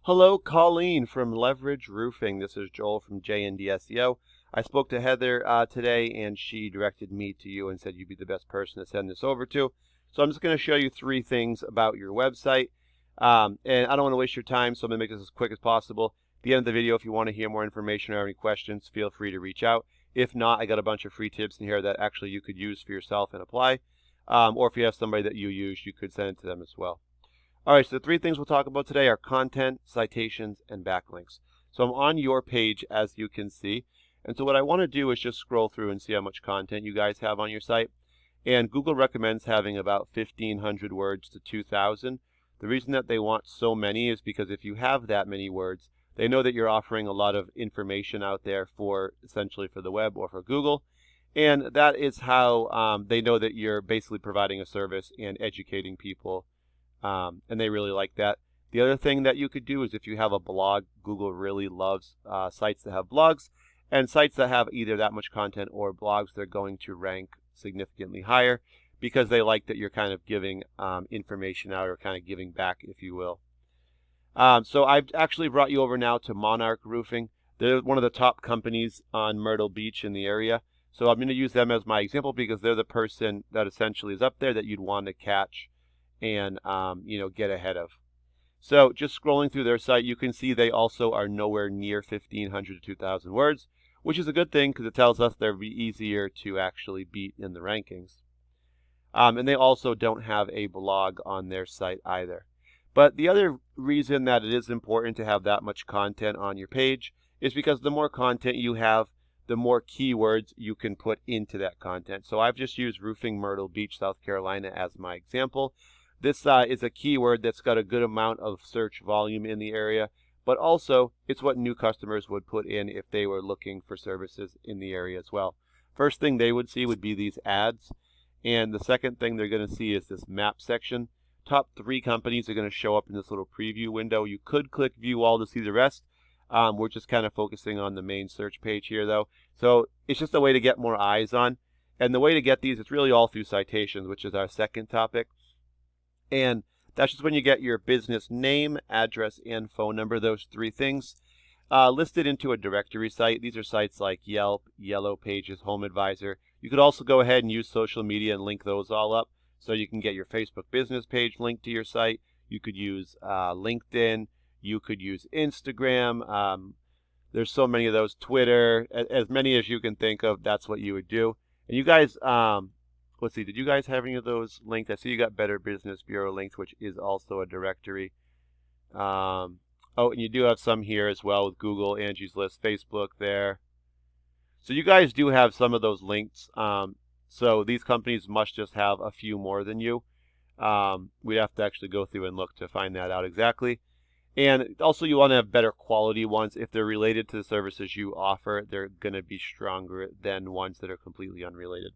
Hello, Colleen from Leverage Roofing. This is Joel from JND SEO. I spoke to Heather today, and she directed me to you and said you'd be the best person to send this over to. So I'm just going to show you 3 things about your website. And I don't want to waste your time, so I'm going to make this as quick as possible. At the end of the video, if you want to hear more information or have any questions, feel free to reach out. If not, I got a bunch of free tips in here that actually you could use for yourself and apply. Or if you have somebody that you use, you could send it to them as well. All right, so the 3 things we'll talk about today are content, citations, and backlinks. So I'm on your page, as you can see. And so what I want to do is just scroll through and see how much content you guys have on your site. And Google recommends having about 1,500 words to 2,000. The reason that they want so many is because if you have that many words, they know that you're offering a lot of information out there for essentially for the web or for Google. And that is how they know that you're basically providing a service and educating people. And they really like that. The other thing that you could do is if you have a blog, Google really loves sites that have blogs, and sites that have either that much content or blogs, they're going to rank significantly higher because they like that you're kind of giving information out or kind of giving back, if you will. So I've actually brought you over now to Monarch Roofing. They're one of the top companies on Myrtle Beach in the area. So I'm going to use them as my example because they're the person that essentially is up there that you'd want to catch and get ahead of. So just scrolling through their site, you can see they also are nowhere near 1,500 to 2,000 words, which is a good thing because it tells us they'll be easier to actually beat in the rankings. And they also don't have a blog on their site either. But the other reason that it is important to have that much content on your page is because the more content you have, the more keywords you can put into that content. So I've just used roofing Myrtle Beach, South Carolina as my example. This is a keyword that's got a good amount of search volume in the area, but also it's what new customers would put in if they were looking for services in the area as well. First thing they would see would be these ads, and the second thing they're going to see is this map section. Top 3 companies are going to show up in this little preview window. You could click view all to see the rest. We're just kind of focusing on the main search page here though. So it's just a way to get more eyes on. And the way to get these, it's really all through citations, which is our second topic. And that's just when you get your business name, address, and phone number, those 3 things, listed into a directory site. These are sites like Yelp, Yellow Pages, Home Advisor. You could also go ahead and use social media and link those all up. So you can get your Facebook business page linked to your site. You could use LinkedIn. You could use Instagram. There's so many of those. Twitter, as many as you can think of, that's what you would do. And you guys... let's see, did you guys have any of those linked? I see you got Better Business Bureau linked, which is also a directory. Oh, and you do have some here as well with Google, Angie's List, Facebook there. So you guys do have some of those links. So these companies must just have a few more than you. We'd have to actually go through and look to find that out exactly. And also you want to have better quality ones. If they're related to the services you offer, they're going to be stronger than ones that are completely unrelated.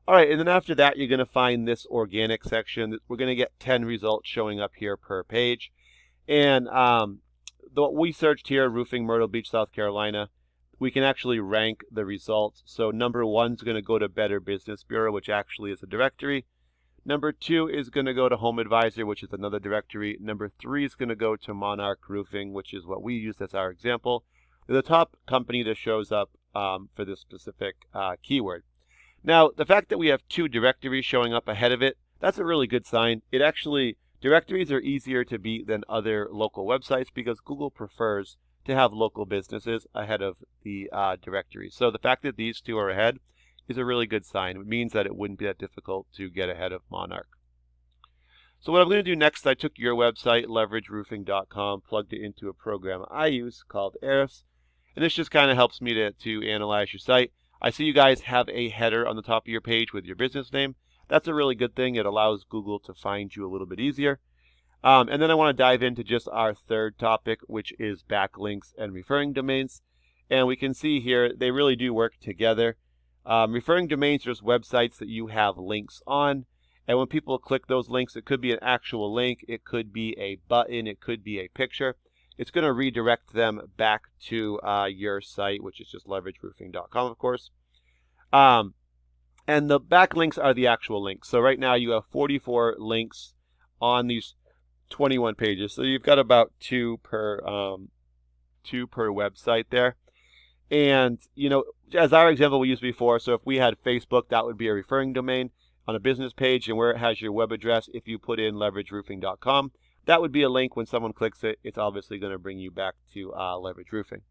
All right, and then after that, you're going to find this organic section. We're going to get 10 results showing up here per page. And we searched here, roofing Myrtle Beach, South Carolina. We can actually rank the results. So number 1 is going to go to Better Business Bureau, which actually is a directory. Number 2 is going to go to Home Advisor, which is another directory. Number 3 is going to go to Monarch Roofing, which is what we used as our example. They're the top company that shows up for this specific keyword. Now, the fact that we have 2 directories showing up ahead of it, that's a really good sign. Directories are easier to beat than other local websites because Google prefers to have local businesses ahead of the directories. So the fact that these 2 are ahead is a really good sign. It means that it wouldn't be that difficult to get ahead of Monarch. So what I'm going to do next, I took your website, leverageroofing.com, plugged it into a program I use called Ahrefs, and this just kind of helps me to analyze your site. I see you guys have a header on the top of your page with your business name. That's a really good thing. It allows Google to find you a little bit easier. And then I want to dive into just our third topic, which is backlinks and referring domains. And we can see here, they really do work together. Referring domains are just websites that you have links on. And when people click those links, it could be an actual link. It could be a button. It could be a picture. It's going to redirect them back to your site, which is just leverageroofing.com, of course. And the backlinks are the actual links. So right now you have 44 links on these 21 pages. So you've got about two per website there. And, as our example we used before, so if we had Facebook, that would be a referring domain on a business page, and where it has your web address, if you put in leverageroofing.com, that would be a link. When someone clicks it, it's obviously going to bring you back to Leverage Roofing.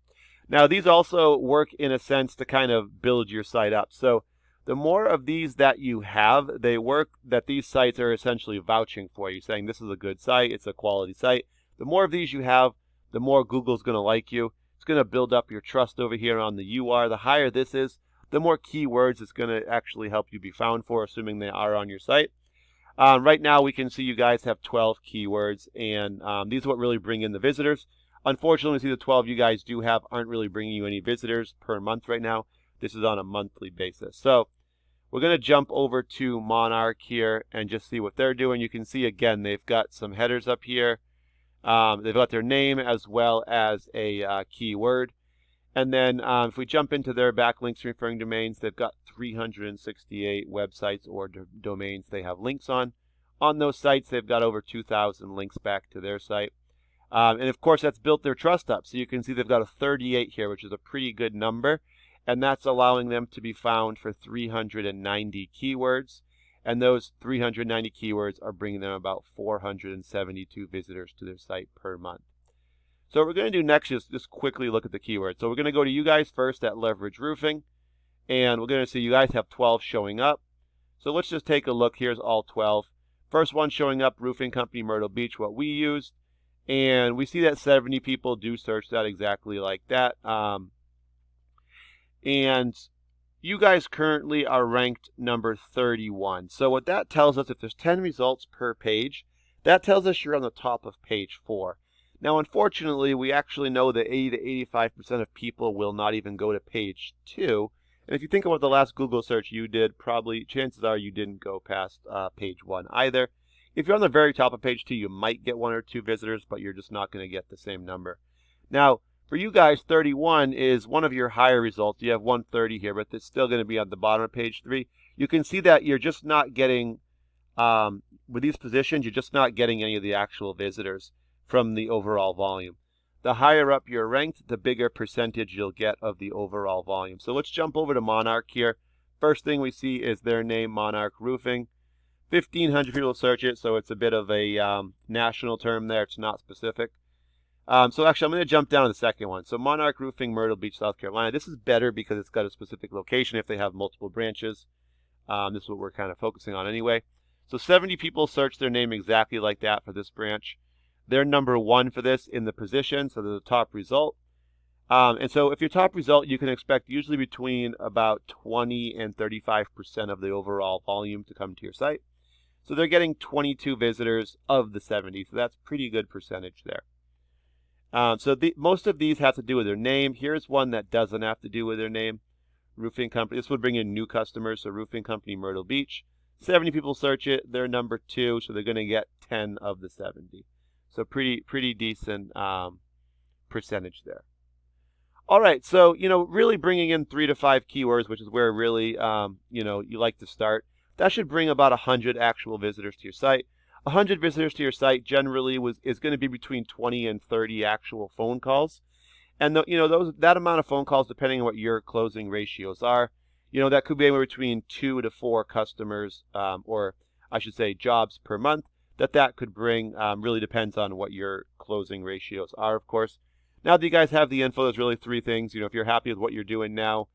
Now, these also work in a sense to kind of build your site up. So the more of these that you have, they work that these sites are essentially vouching for you, saying this is a good site, it's a quality site. The more of these you have, the more Google's going to like you. It's going to build up your trust over here on the UR. The higher this is, the more keywords it's going to actually help you be found for, assuming they are on your site. Right now, we can see you guys have 12 keywords, and these are what really bring in the visitors. Unfortunately, we see the 12 you guys do have aren't really bringing you any visitors per month right now. This is on a monthly basis. So we're going to jump over to Monarch here and just see what they're doing. You can see, again, they've got some headers up here. They've got their name as well as a keyword. And then if we jump into their backlinks referring domains, they've got 368 websites or domains they have links on. On those sites, they've got over 2,000 links back to their site. And of course, that's built their trust up. So you can see they've got a 38 here, which is a pretty good number. And that's allowing them to be found for 390 keywords. And those 390 keywords are bringing them about 472 visitors to their site per month. So what we're going to do next is just quickly look at the keywords. So we're going to go to you guys first at Leverage Roofing. And we're going to see you guys have 12 showing up. So let's just take a look. Here's all 12. First one showing up, Roofing Company Myrtle Beach, what we used. And we see that 70 people do search that exactly like that. And you guys currently are ranked number 31. So what that tells us, if there's 10 results per page, that tells us you're on the top of page 4. Now, unfortunately, we actually know that 80 to 85% of people will not even go to page 2. And if you think about the last Google search you did, probably chances are you didn't go past page 1 either. If you're on the very top of page 2, you might get 1 or 2 visitors, but you're just not going to get the same number. Now, for you guys, 31 is one of your higher results. You have 130 here, but it's still going to be on the bottom of page 3. You can see that you're just not getting, with these positions, you're just not getting any of the actual visitors from the overall volume. The higher up you're ranked, the bigger percentage you'll get of the overall volume. So let's jump over to Monarch here. First thing we see is their name, Monarch Roofing. 1,500 people search it, so it's a bit of a national term there. It's not specific. So actually, I'm going to jump down to the second one. So Monarch Roofing, Myrtle Beach, South Carolina. This is better because it's got a specific location if they have multiple branches. This is what we're kind of focusing on anyway. So 70 people search their name exactly like that for this branch. They're number 1 for this in the position, so they're the top result. And so if your top result, you can expect usually between about 20 and 35% of the overall volume to come to your site. So they're getting 22 visitors of the 70, so that's pretty good percentage there. Most of these have to do with their name. Here's one that doesn't have to do with their name. Roofing company. This would bring in new customers. So Roofing Company Myrtle Beach. 70 people search it. They're number 2, so they're going to get 10 of the 70. So pretty decent percentage there. All right, so really bringing in 3 to 5 keywords, which is where really you like to start. That should bring about 100 actual visitors to your site. 100 visitors to your site generally is going to be between 20 and 30 actual phone calls. And that amount of phone calls, depending on what your closing ratios are, that could be anywhere between 2 to 4 customers, or I should say jobs per month, that could bring. Really depends on what your closing ratios are, of course. Now that you guys have the info, there's really 3 things. If you're happy with what you're doing now,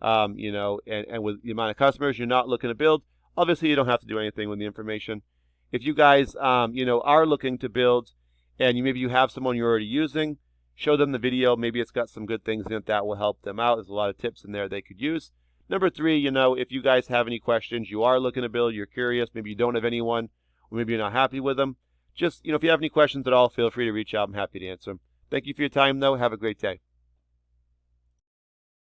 and with the amount of customers you're not looking to build, obviously you don't have to do anything with the information. If you guys, are looking to build, and maybe you have someone you're already using, show them the video. Maybe it's got some good things in it that will help them out. There's a lot of tips in there they could use. Number 3, if you guys have any questions, you are looking to build, you're curious, maybe you don't have anyone, or maybe you're not happy with them. Just, if you have any questions at all, feel free to reach out. I'm happy to answer them. Thank you for your time, though. Have a great day.